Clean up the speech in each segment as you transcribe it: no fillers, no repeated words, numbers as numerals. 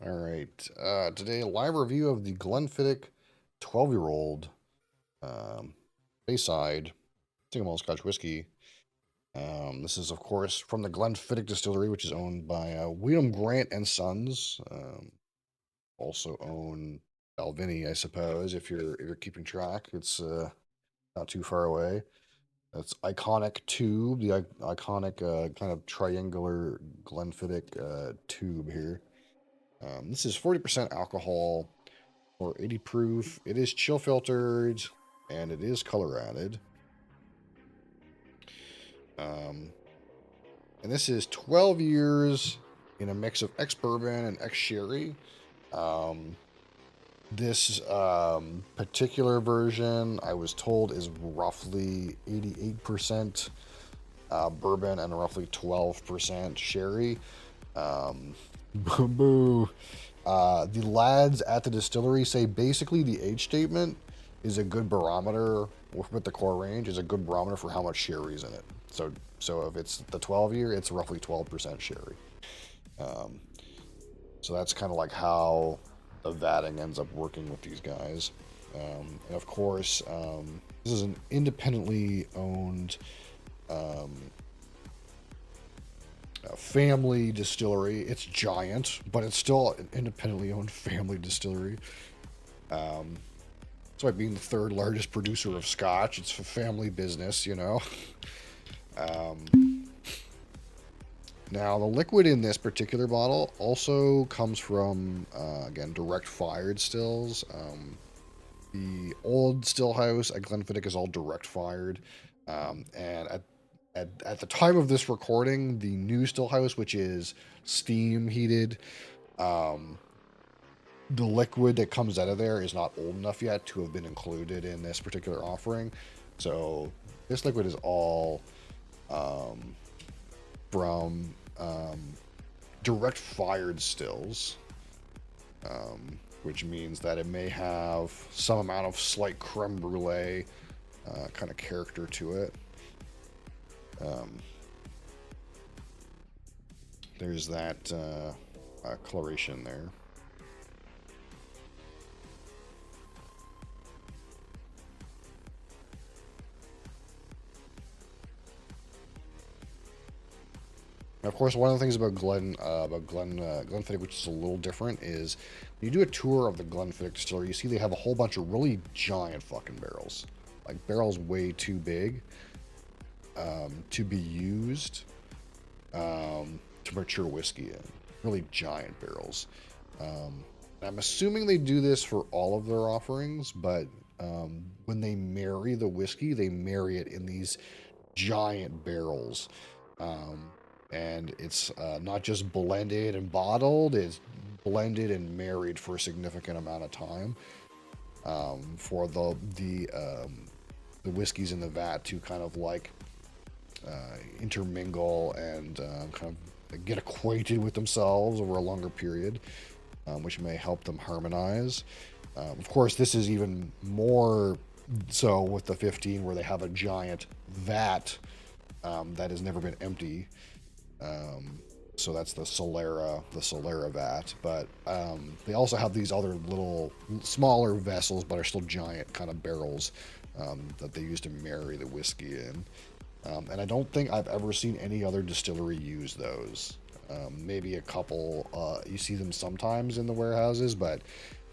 All right. Today, a live review of the Glenfiddich 12-year-old Bayside single malt Scotch whiskey. This is, of course, from the Glenfiddich distillery, which is owned by William Grant and Sons. Also own Balvenie, I suppose, if you're keeping track. It's not too far away. That's iconic tube, the iconic kind of triangular Glenfiddich tube here. This is 40% alcohol or 80 proof. It is chill filtered and it is color added. Um, and this is 12 years in a mix of ex bourbon and ex sherry. Um, this particular version, I was told, is roughly 88% bourbon and roughly 12% sherry. Um, boo boo. The lads at the distillery say basically the age statement is a good barometer with the core range is a good barometer for how much sherry is in it. So if it's the 12 year, it's roughly 12% sherry. Um, so that's kind of like how the vatting ends up working with these guys. And of course, this is an independently owned um, family distillery. It's giant, but it's still an independently owned family distillery. Um, Despite being the third largest producer of scotch, it's a family business, you know. Um, Now, the liquid in this particular bottle also comes from, again, direct fired stills. The old still house at Glenfiddich is all direct fired. And at the time of this recording, the new still house, which is steam heated, um, the liquid that comes out of there is not old enough yet to have been included in this particular offering. So this liquid is all um, from direct fired stills, which means that it may have some amount of slight creme brulee kind of character to it. Um, there's that coloration there. And of course, one of the things about Glenfiddich, which is a little different, is when you do a tour of the Glenfiddich distillery, you see they have a whole bunch of really giant fucking barrels, like barrels way too big to be used to mature whiskey in. Really giant barrels. I'm assuming they do this for all of their offerings, but when they marry the whiskey, they marry it in these giant barrels. Um, and it's not just blended and bottled, it's blended and married for a significant amount of time for the whiskeys in the vat to kind of like intermingle and kind of get acquainted with themselves over a longer period, which may help them harmonize. Of course, this is even more so with the 15, where they have a giant vat that has never been empty. Um, so that's the Solera vat. But they also have these other little smaller vessels, but are still giant kind of barrels that they use to marry the whiskey in. And I don't think I've ever seen any other distillery use those. Maybe a couple. You see them sometimes in the warehouses, but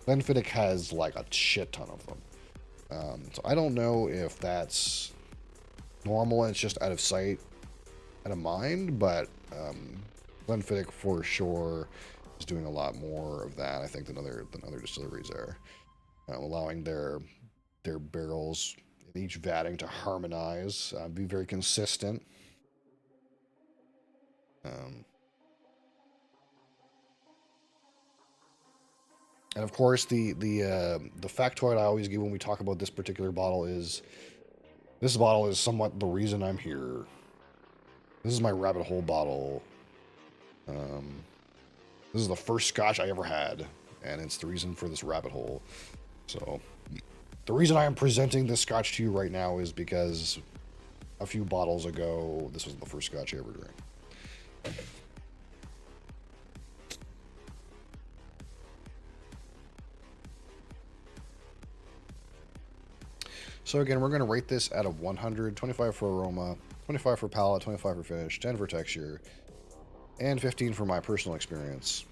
Glenfiddich has like a shit ton of them. So I don't know if that's normal and it's just out of sight, out of mind, but Glenfiddich for sure is doing a lot more of that, I think, than other distilleries are, allowing their barrels in each vatting to harmonize, be very consistent. Um, and of course, the factoid I always give when we talk about this particular bottle is this bottle is somewhat the reason I'm here. This is my rabbit hole bottle. Um, this is the first scotch I ever had, and it's the reason for this rabbit hole. So, the reason I am presenting this scotch to you right now is because a few bottles ago, this was the first scotch I ever drank. So again, we're going to rate this out of 100, 25 for aroma, 25 for palate, 25 for finish, 10 for texture, and 15 for my personal experience.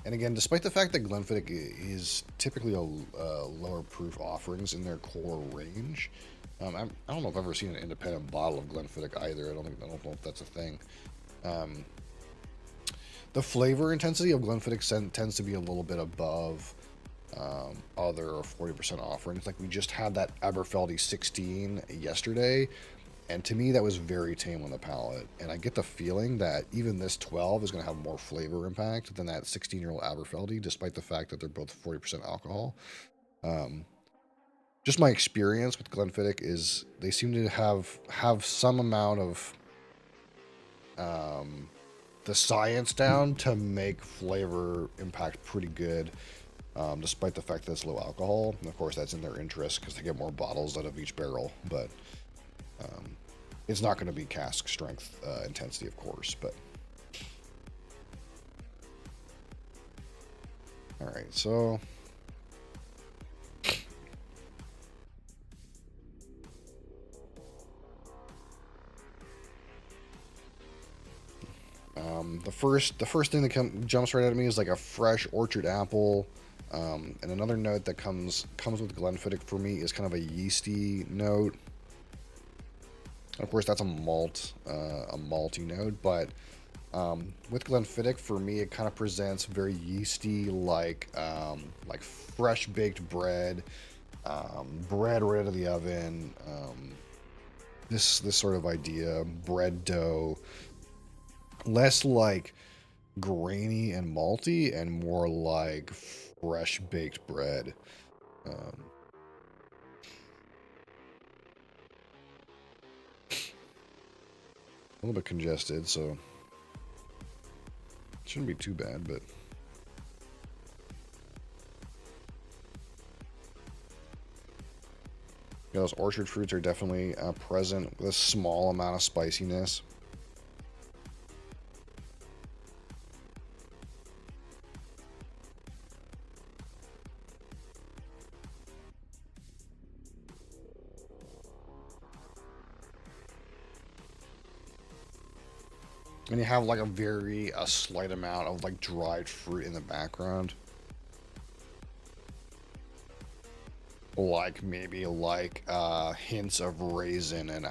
And again, despite the fact that Glenfiddich is typically a lower proof offerings in their core range, I don't know if I've ever seen an independent bottle of Glenfiddich either. I don't know if that's a thing. The flavor intensity of Glenfiddich tends to be a little bit above other 40% offerings. Like we just had that Aberfeldy 16 yesterday, and to me that was very tame on the palate. And I get the feeling that even this 12 is going to have more flavor impact than that 16-year-old Aberfeldy, despite the fact that they're both 40% alcohol. Just my experience with Glenfiddich is they seem to have some amount of the science down to make flavor impact pretty good, despite the fact that it's low alcohol. And of course, that's in their interest because they get more bottles out of each barrel. But it's not going to be cask strength intensity, of course. But all right, so. The first thing that jumps right at me is like a fresh orchard apple, and another note that comes with Glenfiddich for me is kind of a yeasty note. Of course, that's a malty note, but with Glenfiddich for me, it kind of presents very yeasty, like fresh baked bread, bread right out of the oven. This sort of idea, bread dough. Less like grainy and malty and more like fresh baked bread. A little bit congested, so it shouldn't be too bad, but yeah, those orchard fruits are definitely present with a small amount of spiciness. And you have like a slight amount of like dried fruit in the background. Like maybe like hints of raisin and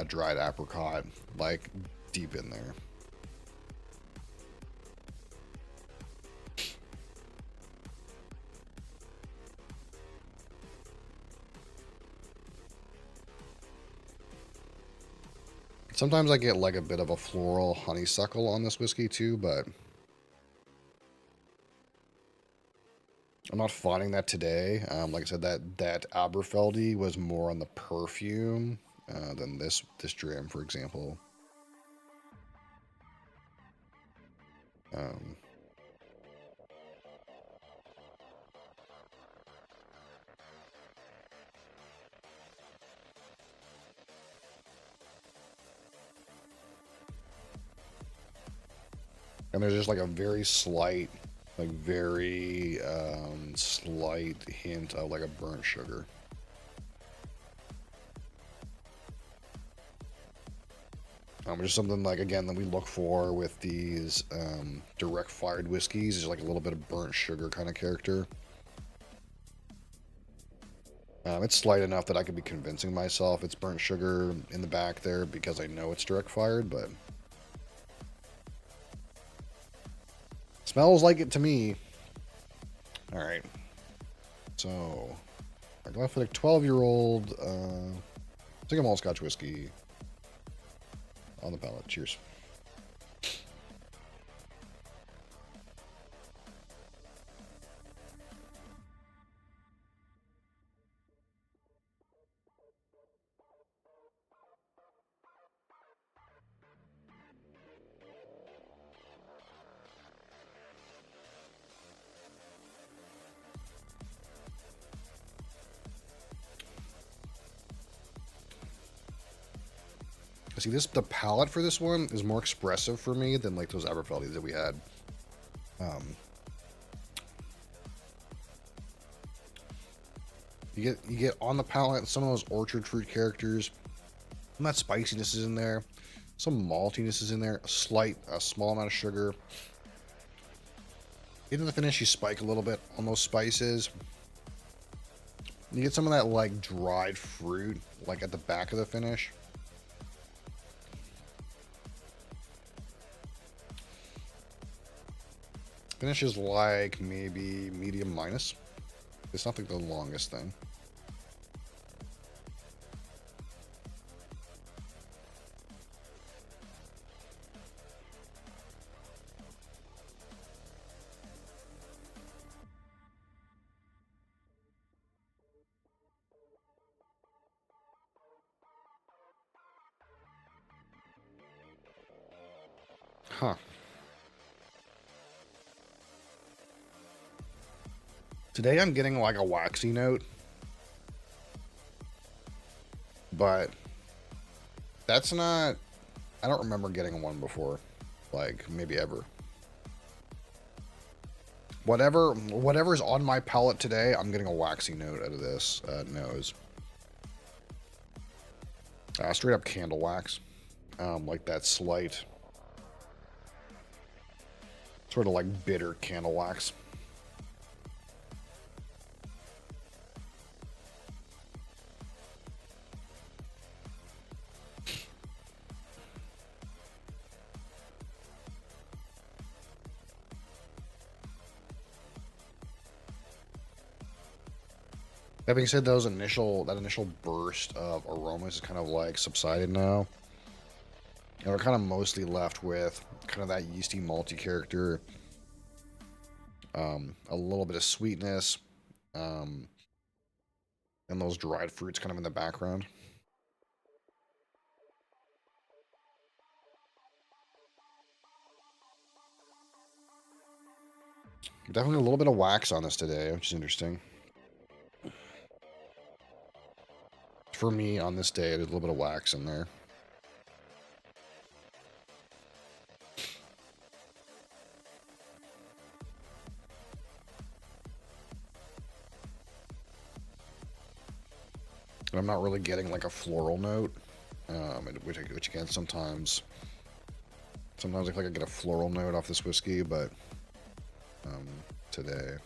dried apricot, like deep in there. Sometimes I get like a bit of a floral honeysuckle on this whiskey too, but I'm not finding that today. Like I said, that Aberfeldy was more on the perfume than this dram, for example. Um, and there's just like a very slight, like very slight hint of like a burnt sugar. Which is something like, again, that we look for with these direct fired whiskeys, is like a little bit of burnt sugar kind of character. It's slight enough that I could be convincing myself it's burnt sugar in the back there because I know it's direct fired, but smells like it to me. All right, so our Glenfiddich 12-year-old single malt Scotch whiskey on the palate. Cheers. See, the palate for this one is more expressive for me than like those Aberfeldies that we had. You get on the palate some of those orchard fruit characters. Some of that spiciness is in there. Some maltiness is in there. A small amount of sugar. Into the finish, you spike a little bit on those spices. You get some of that like dried fruit, like at the back of the finish. Finish is like maybe medium minus. It's not like the longest thing. Huh. Today I'm getting like a waxy note, but that's not, I don't remember getting one before, like maybe ever. Whatever's on my palate today, I'm getting a waxy note out of this nose. Straight up candle wax, like that slight, sort of like bitter candle wax. That being said, that initial burst of aromas is kind of like subsided now. And we're kind of mostly left with kind of that yeasty malty character, a little bit of sweetness, and those dried fruits kind of in the background. Definitely a little bit of wax on this today, which is interesting. For me, on this day, there's a little bit of wax in there. And I'm not really getting like a floral note, which again, sometimes I feel like I get a floral note off this whiskey, but today.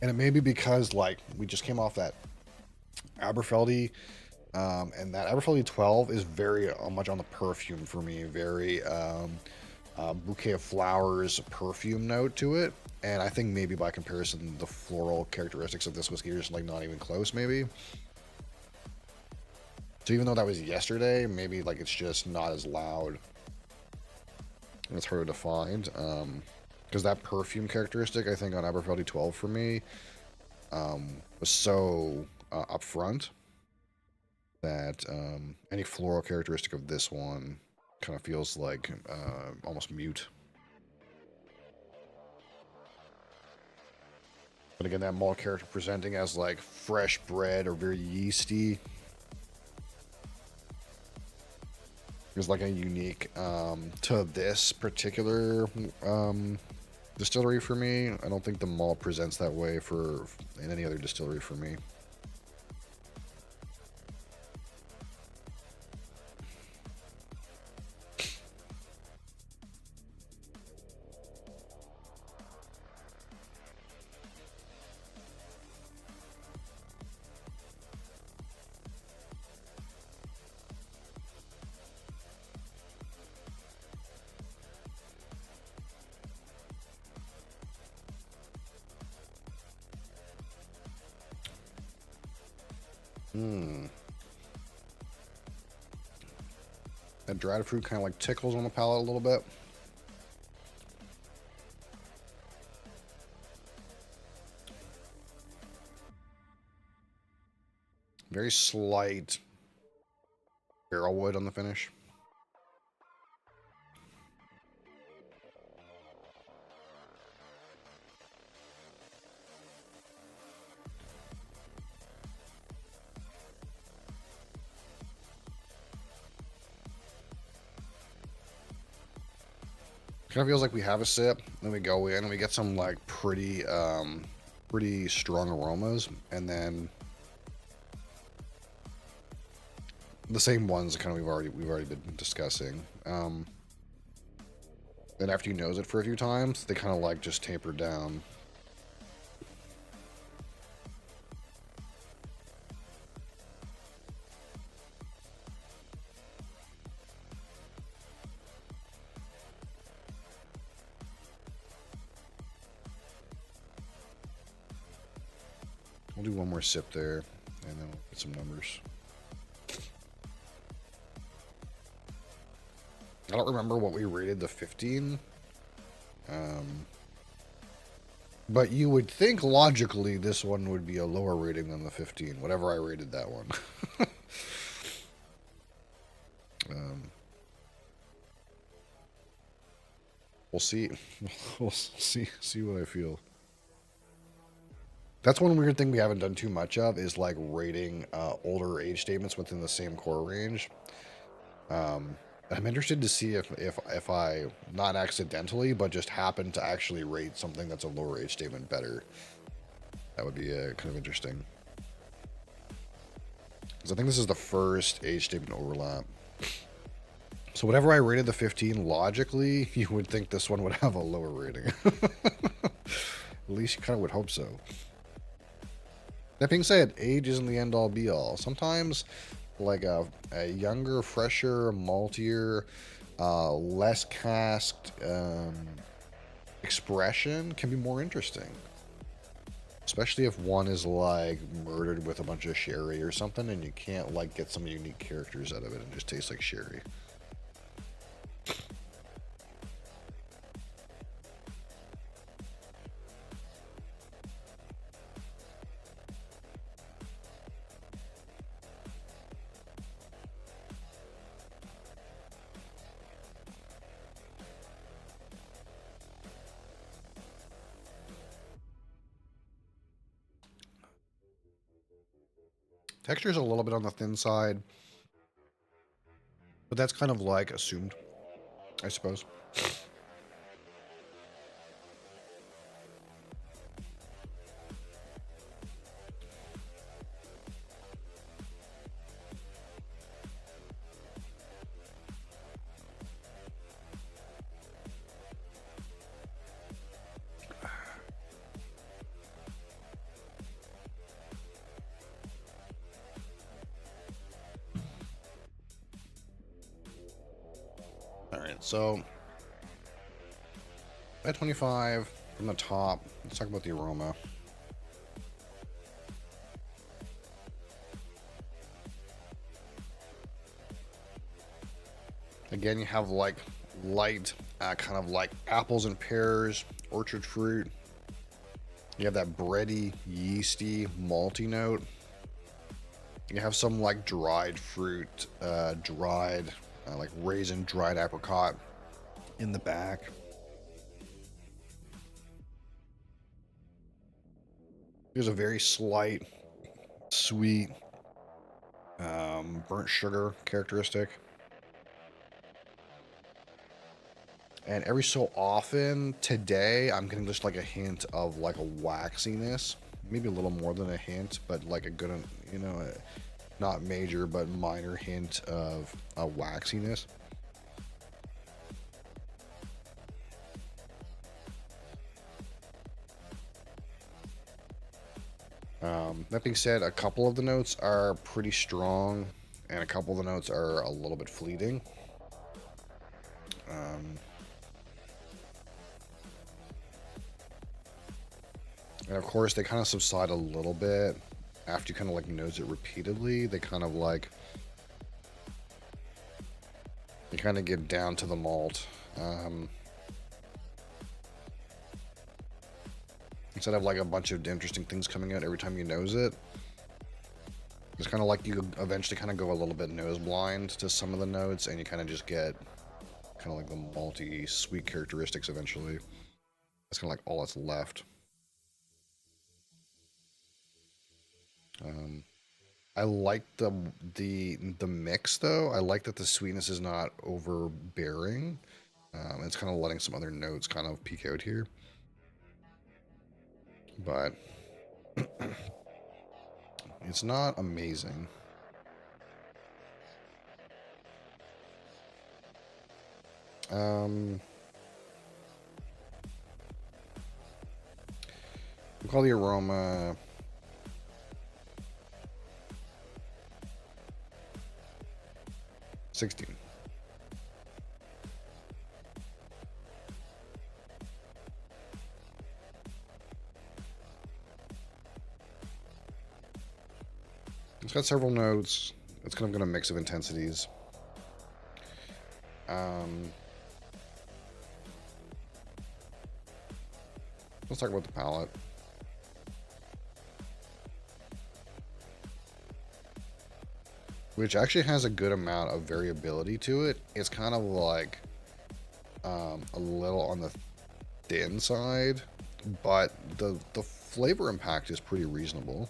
And it may be because like we just came off that Aberfeldy, and that Aberfeldy 12 is very much on the perfume for me, very bouquet of flowers perfume note to it. And I think maybe by comparison, the floral characteristics of this whiskey are just like not even close, maybe. So even though that was yesterday, maybe like it's just not as loud. And it's harder to find. Because that perfume characteristic, I think, on Aberfeldy 12 for me was so upfront that any floral characteristic of this one kind of feels like almost mute. But again, that malt character presenting as like fresh bread or very yeasty is like a unique to this particular distillery for me. I don't think the malt presents that way in any other distillery for me. That dried fruit kind of like tickles on the palate a little bit. Very slight barrel wood on the finish. Kind of feels like we have a sip, then we go in and we get some like pretty pretty strong aromas, and then the same ones kind of we've already been discussing. Then after you nose it for a few times, they kind of like just taper down. We'll do one more sip there, and then we'll get some numbers. I don't remember what we rated the 15. But you would think logically this one would be a lower rating than the 15, whatever I rated that one. We'll see. We'll see what I feel. That's one weird thing we haven't done too much of, is like rating older age statements within the same core range. I'm interested to see if I, not accidentally, but just happen to actually rate something that's a lower age statement better. That would be kind of interesting. Because I think this is the first age statement overlap. So whatever I rated the 15, logically, you would think this one would have a lower rating. At least you kind of would hope so. That being said, age isn't the end-all be-all. Sometimes, like a younger, fresher, maltier, less casked expression can be more interesting. Especially if one is like murdered with a bunch of sherry or something, and you can't like get some unique characters out of it and just tastes like sherry. Texture is a little bit on the thin side, but that's kind of like assumed, I suppose. Alright, so at 25 from the top, let's talk about the aroma. Again, you have like light, kind of like apples and pears, orchard fruit. You have that bready, yeasty, malty note. You have some like dried fruit, like raisin, dried apricot in the back. There's a very slight, sweet, burnt sugar characteristic. And every so often today, I'm getting just like a hint of like a waxiness. Maybe a little more than a hint, but like a good, you know, not major, but minor hint of a waxiness. That being said, a couple of the notes are pretty strong, and a couple of the notes are a little bit fleeting. And of course, they kind of subside a little bit after you kind of like nose it repeatedly. They kind of like, you kind of get down to the malt. Instead of like a bunch of interesting things coming out every time you nose it, it's kind of like you eventually kind of go a little bit nose blind to some of the notes, and you kind of just get kind of like the malty, sweet characteristics eventually. That's kind of like all that's left. I like the mix though. I like that the sweetness is not overbearing. It's kind of letting some other notes kind of peek out here. But It's not amazing. We'll call the aroma 16. It's got several notes. It's kind of got a mix of intensities. Let's talk about the palate. Which actually has a good amount of variability to it. It's kind of like a little on the thin side, but the flavor impact is pretty reasonable.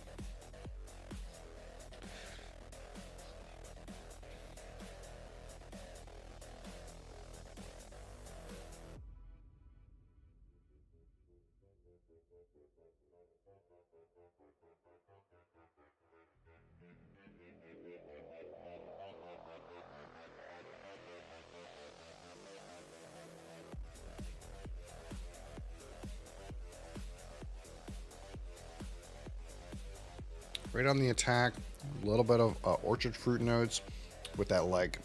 Right on the attack, a little bit of orchard fruit notes with that like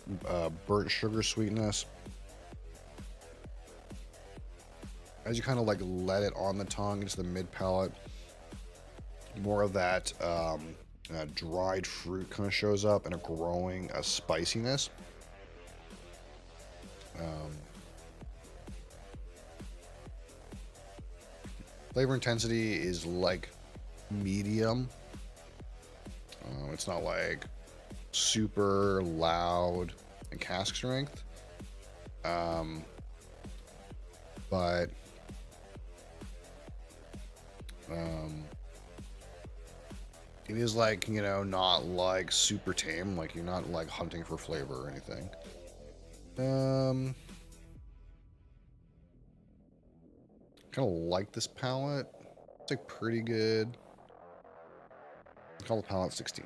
burnt sugar sweetness. As you kind of like let it on the tongue into the mid palate, more of that dried fruit kind of shows up and a growing spiciness. Flavor intensity is like medium. It's not like super loud and cask strength. But it is like, you know, not like super tame. Like you're not like hunting for flavor or anything. Kind of like this palette. It's like pretty good. I'll call the palette 16.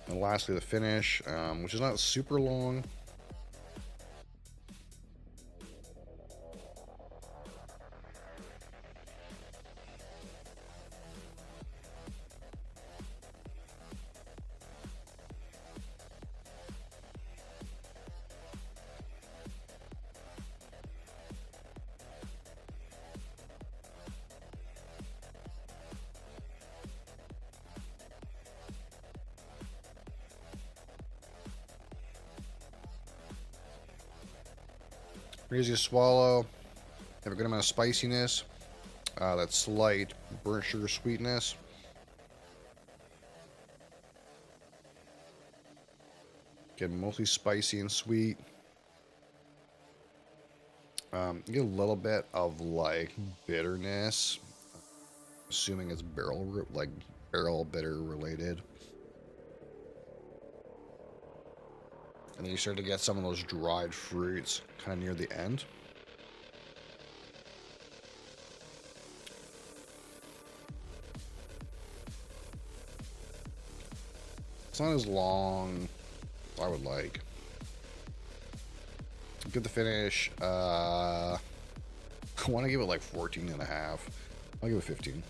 And lastly, the finish, which is not super long. Easy to swallow. Have a good amount of spiciness. That slight burnt sugar sweetness. Again, mostly spicy and sweet. You get a little bit of like bitterness, assuming it's barrel bitter related. And then you start to get some of those dried fruits kind of near the end. It's not as long as I would like. Get the finish. I want to give it like 14 and a half. I'll give it 15.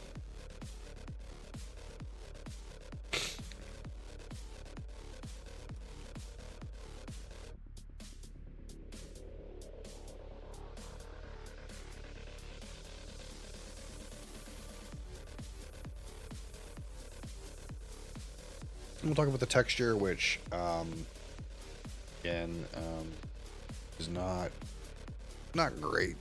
We'll talk about the texture, which again is not great.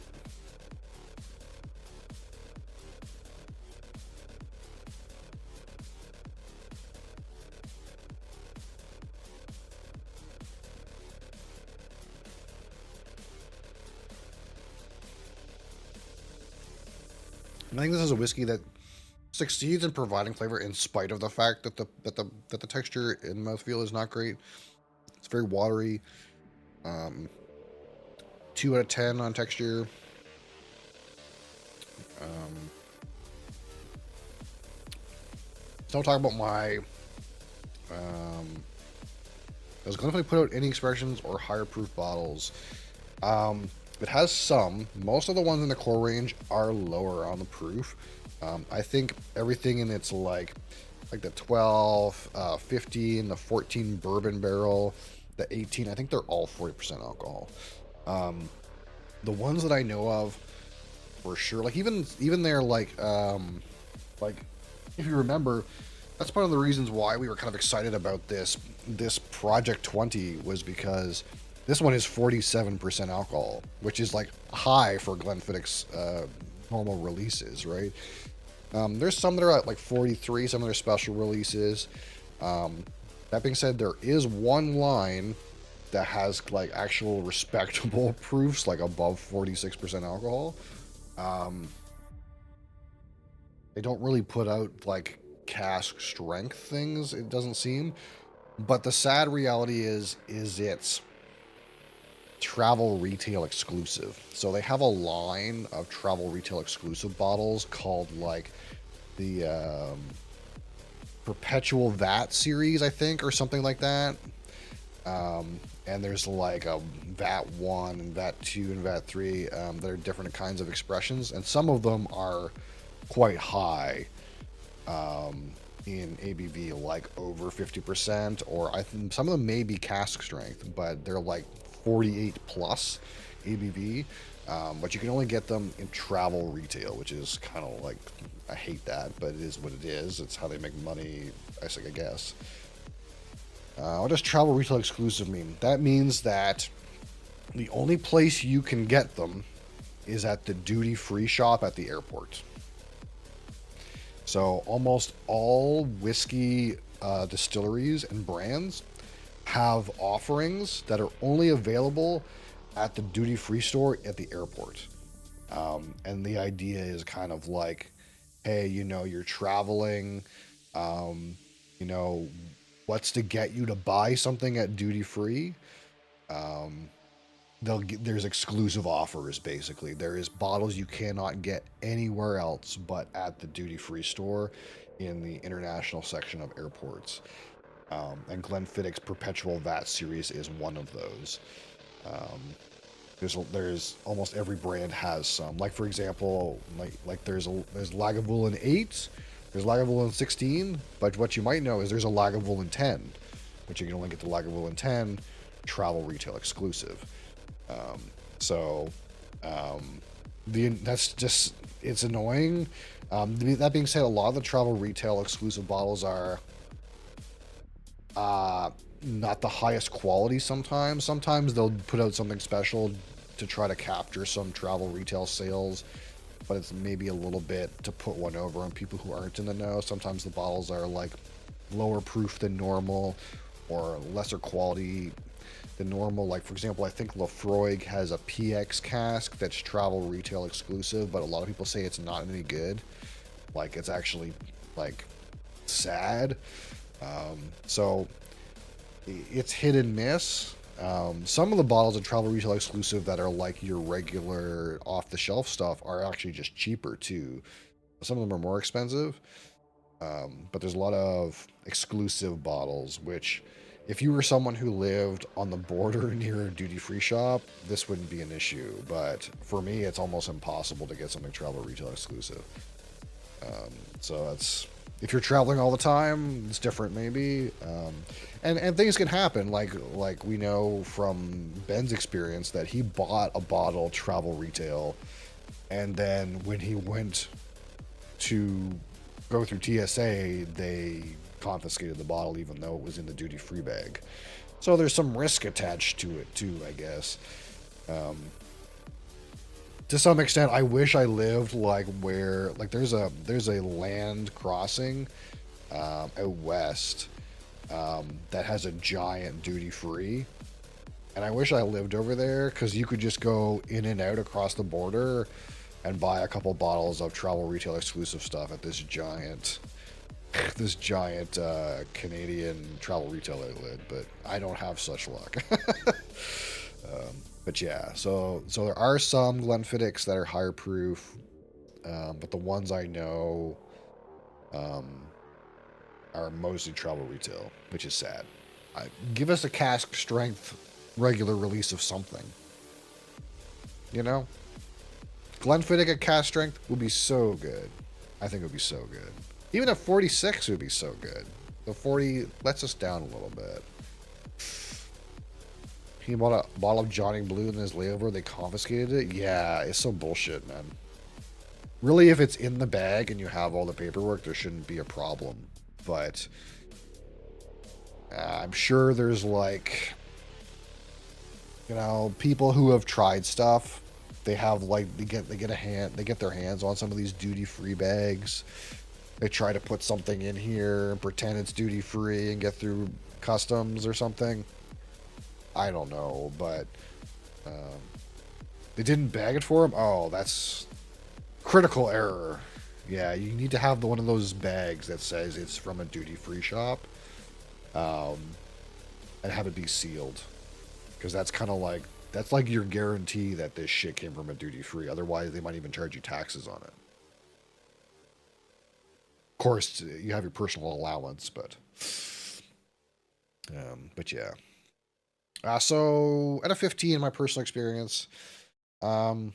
I think this is a whiskey that succeeds in providing flavor in spite of the fact that the texture and mouthfeel is not great. It's very watery. Um, 2 out of 10 on texture. Um, so I'll talk about my. Does Glenfiddich put out any expressions or higher proof bottles? It has some. Most of the ones in the core range are lower on the proof. I think everything in its like the 12, 15, the 14 bourbon barrel, the 18, I think they're all 40% alcohol. The ones that I know of for sure, like even they're like if you remember, that's one of the reasons why we were kind of excited about this Project 20 was because this one is 47% alcohol, which is like high for Glenfiddich's normal releases, right? There's some that are at like 43, some of their special releases. That being said, there is one line that has like actual respectable proofs, like above 46% alcohol. Um, they don't really put out like cask strength things, it doesn't seem. But the sad reality is it's travel retail exclusive. So they have a line of travel retail exclusive bottles called like the Perpetual VAT series, I think, or something like that. And there's like a VAT 1 and VAT 2 and VAT 3 that are different kinds of expressions. And some of them are quite high in ABV, like over 50%, or I think some of them may be cask strength, but they're like 48 plus ABV. But you can only get them in travel retail, which is kind of like, I hate that, but it is what it is. It's how they make money, I guess. What does travel retail exclusive mean? That means that the only place you can get them is at the duty-free shop at the airport. So almost all whiskey distilleries and brands have offerings that are only available at the duty-free store at the airport. And the idea is kind of like, hey, you're traveling, you know, what's to get you to buy something at duty-free? There's exclusive offers. Basically, there is bottles you cannot get anywhere else but at the duty-free store in the international section of airports. And Glenfiddich's Perpetual VAT series is one of those. There's almost every brand has some. Like for example, like there's Lagavulin 8, there's Lagavulin 16, but what you might know is there's a Lagavulin 10, which you can only get the Lagavulin 10 travel retail exclusive. So that's just, it's annoying. That being said, a lot of the travel retail exclusive bottles are not the highest quality sometimes. Sometimes they'll put out something special to try to capture some travel retail sales, but it's maybe a little bit to put one over on people who aren't in the know. Sometimes the bottles are like lower proof than normal or lesser quality than normal. Like for example, I think Lafroig has a PX cask that's travel retail exclusive, but a lot of people say it's not any good. Like it's actually like sad. So it's hit and miss. Some of the bottles of travel retail exclusive that are like your regular off the shelf stuff are actually just cheaper too. Some of them are more expensive. But there's a lot of exclusive bottles, which if you were someone who lived on the border near a duty-free shop, this wouldn't be an issue. But for me, it's almost impossible to get something travel retail exclusive. So that's, if you're traveling all the time, it's different maybe. And things can happen. Like we know from Ben's experience that he bought a bottle travel retail, and then when he went to go through TSA, they confiscated the bottle even though it was in the duty-free bag. So there's some risk attached to it too, I guess. To some extent, I wish I lived like where, like there's a land crossing out west that has a giant duty-free, and I wish I lived over there because you could just go in and out across the border and buy a couple bottles of travel retail exclusive stuff at this giant Canadian travel retail outlet, but I don't have such luck. But yeah, so there are some Glenfiddichs that are higher proof, but the ones I know um, are mostly travel retail, which is sad. Give us a cask strength regular release of something, you know? Glenfiddich at cask strength would be so good. I think it would be so good. Even at 46 would be so good. The 40 lets us down a little bit. He bought a bottle of Johnny Blue in his layover. They confiscated it. Yeah, it's so bullshit, man. Really, if it's in the bag and you have all the paperwork, there shouldn't be a problem. But I'm sure there's like, you know, people who have tried stuff. They have like they get their hands on some of these duty-free bags. They try to put something in here and pretend it's duty-free and get through customs or something. I don't know, but they didn't bag it for him. Oh, that's critical error. Yeah, you need to have one of those bags that says it's from a duty-free shop, and have it be sealed, because that's kind of like your guarantee that this shit came from a duty-free. Otherwise, they might even charge you taxes on it. Of course, you have your personal allowance, but yeah. So at a 15, my personal experience, you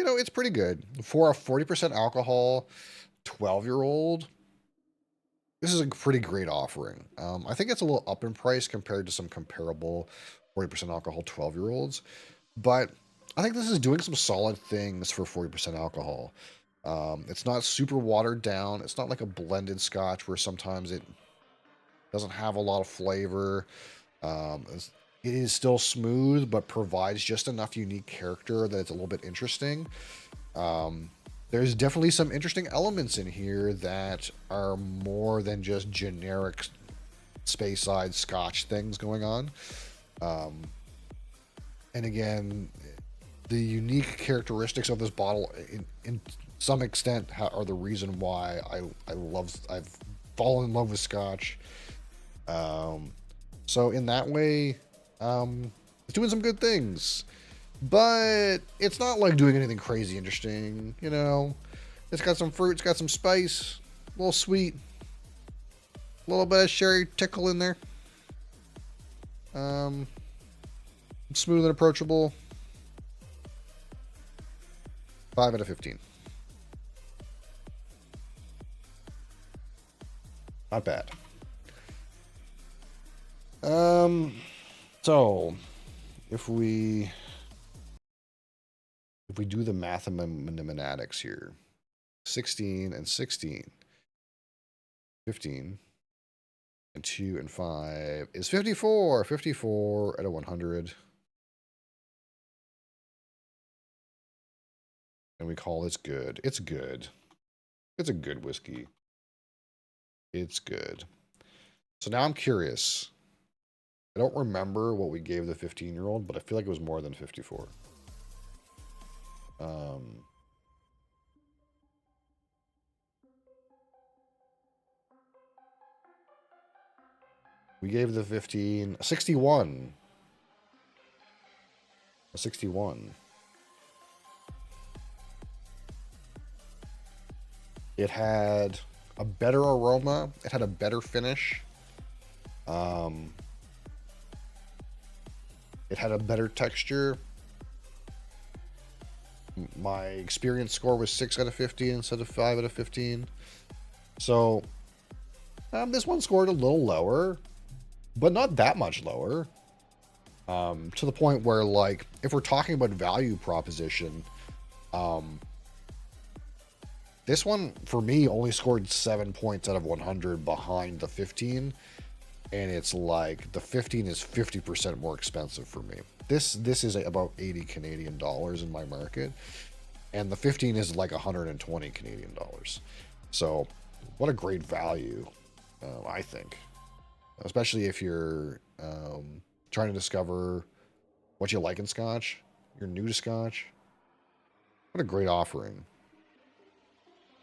know, it's pretty good for a 40% alcohol 12-year-old. This is a pretty great offering. I think it's a little up in price compared to some comparable 40% alcohol 12-year-olds, but I think this is doing some solid things for 40% alcohol. It's not super watered down. It's not like a blended scotch where sometimes it doesn't have a lot of flavor. It is still smooth, but provides just enough unique character that it's a little bit interesting. There's definitely some interesting elements in here that are more than just generic Speyside Scotch things going on. And again, the unique characteristics of this bottle, in some extent, are the reason why I've fallen in love with Scotch. So in that way, it's doing some good things. But it's not like doing anything crazy interesting, you know. It's got some fruit, it's got some spice, a little sweet, a little bit of sherry tickle in there. Smooth and approachable. 5 out of 15. Not bad. So if we do the mathematics here, 16 and 16, 15 and 2 and 5 is 54. 54 out of 100. And we call this good. It's good. It's a good whiskey. It's good. So now I'm curious. I don't remember what we gave the 15-year-old, but I feel like it was more than 54. We gave the 15 a 61. A 61. It had a better aroma. It had a better finish. It had a better texture. My experience score was 6 out of 15 instead of 5 out of 15. So this one scored a little lower, but not that much lower. To the point where, like, if we're talking about value proposition, this one, for me, only scored 7 points out of 100 behind the 15. And it's like, the 15 is 50% more expensive for me. This is about 80 Canadian dollars in my market. And the 15 is like 120 Canadian dollars. So, what a great value, I think. Especially if you're trying to discover what you like in Scotch. You're new to Scotch. What a great offering.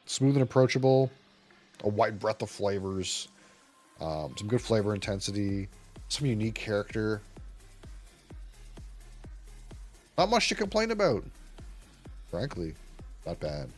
Smooth and approachable. A wide breadth of flavors. Some good flavor intensity. Some unique character. Not much to complain about. Frankly, not bad.